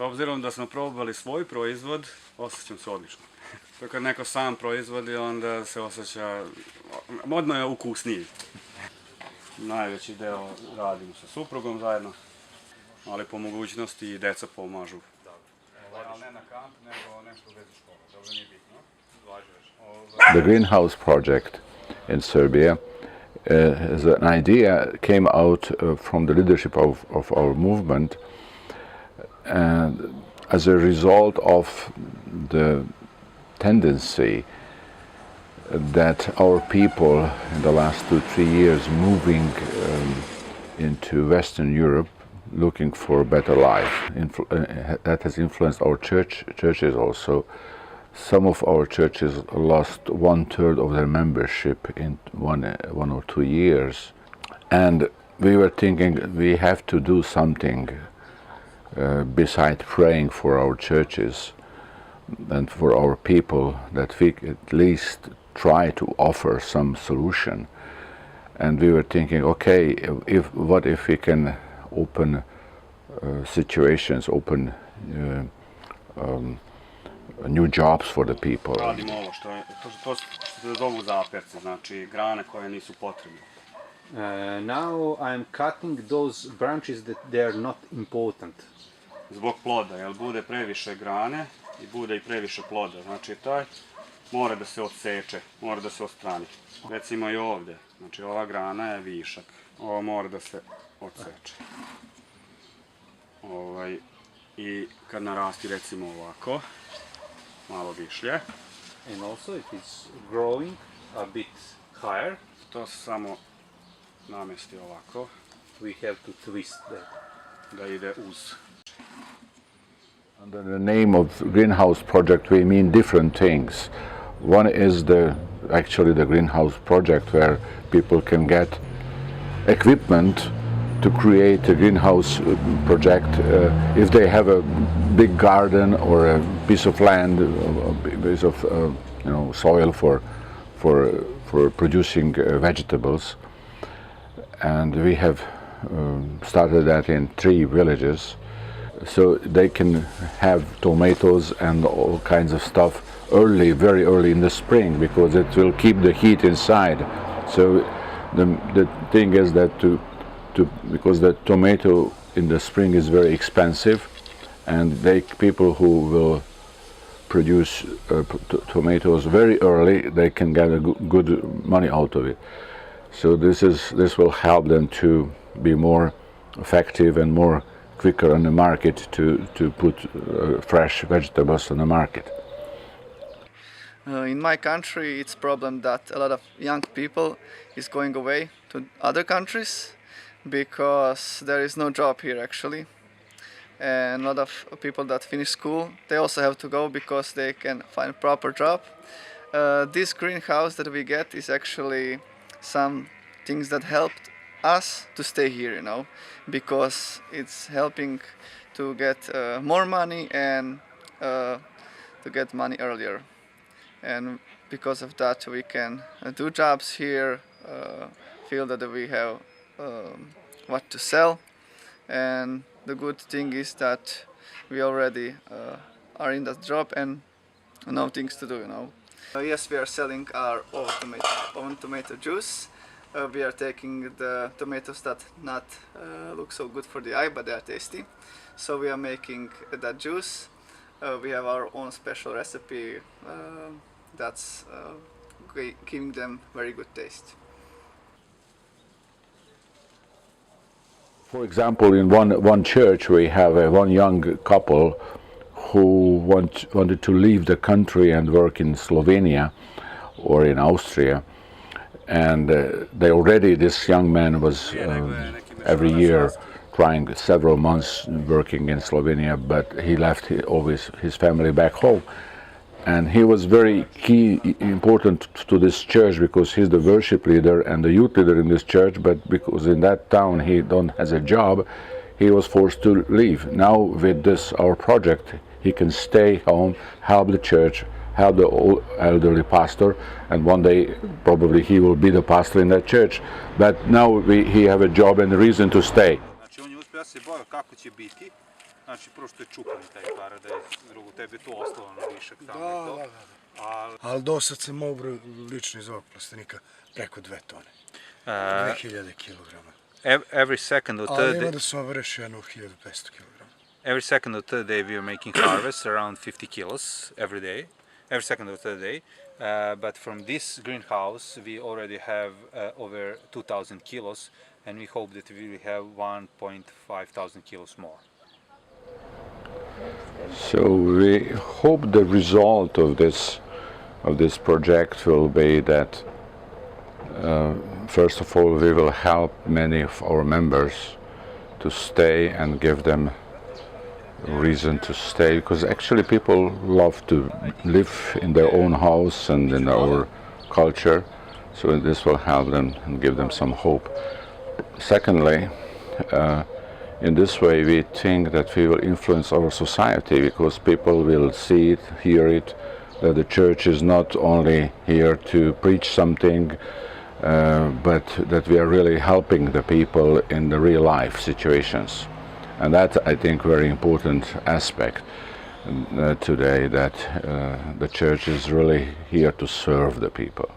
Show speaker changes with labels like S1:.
S1: obzirom da smo probali svoj proizvod, osjećam se odlično. To kad neko sam proizvodi, onda se osjeća, odmah je ukusniji. Najveći deo radimo sa suprugom zajedno, ali po mogućnosti i deca pomažu. Ali ne na kamp, nego nešto u vezi škole, dobro nije bitno.
S2: The greenhouse project in Serbia as an idea came out from the leadership of our movement and as a result of the tendency that our people in the last 2-3 years moving into Western Europe looking for a better life. That has influenced our churches also. Some of our churches lost 1/3 of their membership in one or 2 years, and we were thinking we have to do something beside praying for our churches and for our people, that we at least try to offer some solution. And we were thinking, okay, what if we can open situations, open new jobs for the people.
S1: Radimo ovo to se zovu zaperci, znači grane koje nisu potrebne.
S3: Now I'm cutting those branches that they are not important.
S1: Zbog ploda, jer bude previše grane i bude i previše ploda, znači taj mora da se odseče, mora da se odstrani. Recimo i ovdje, znači ova grana je višak, ovo mora da se odseče. I kad narasti recimo ovako, malo višlje.
S3: And also it is growing a bit higher.
S1: To se samo namesti ovako.
S3: We have to twist that.
S1: Da ide uz.
S2: Under the name of greenhouse project we mean different things. One is actually the greenhouse project where people can get equipment to create a greenhouse project if they have a big garden or a piece of land, a piece of soil for producing vegetables. And we have started that in 3 villages, so they can have tomatoes and all kinds of stuff very early in the spring, because it will keep the heat inside. So the thing is that because the tomato in the spring is very expensive, and people who will produce tomatoes very early, they can get a good money out of it. So this will help them to be more effective and more quicker on the market to put fresh vegetables on the market.
S4: In my country, it's a problem that a lot of young people is going away to other countries because there is no job here actually. And a lot of people that finish school, they also have to go because they can find proper job. This greenhouse that we get is actually some things that helped us to stay here, because it's helping to get more money and to get money earlier. And because of that we can do jobs here, feel that we have what to sell. And the good thing is that we already are in that job and know things to do, Yes, we are selling our own tomato juice. We are taking the tomatoes that not look so good for the eye, but they are tasty. So we are making that juice. We have our own special recipe that's giving them very good taste.
S2: For example, in one church we have one young couple who wanted to leave the country and work in Slovenia or in Austria, and this young man was every year trying several months working in Slovenia, but he left his family back home. And he was very important to this church because he's the worship leader and the youth leader in this church, but because in that town he has a job, he was forced to leave. Now with this, our project, he can stay home, help the church, help the old elderly pastor, and one day probably he will be the pastor in that church. But now he have a job and a reason to stay.
S1: Znači on je uspio da se boja kako će biti.
S3: Znači, prvo što je čupan taj paradajz, drugo tebi to ostalo na višak tamo i to.
S5: Ali do sad sam obrao lično iz ovog plastenika preko 2 tone. 2000 kilograma.
S3: Every second or
S5: Ali
S3: third
S5: ima
S3: day,
S5: da sam obrešio jednu 1500 kilograma.
S3: every second or third day we are making harvest around 50 kilos every day. Every second or third day. But from this greenhouse we already have over 2000 kilos, and we hope that we will have 1.5 thousand kilos more.
S2: So we hope the result of this project will be that first of all we will help many of our members to stay and give them reason to stay, because actually people love to live in their own house and in our culture, so this will help them and give them some hope. Secondly, in this way we think that we will influence our society, because people will see it, hear it, that the church is not only here to preach something, but that we are really helping the people in the real life situations. And that, I think, very important aspect today, that the church is really here to serve the people.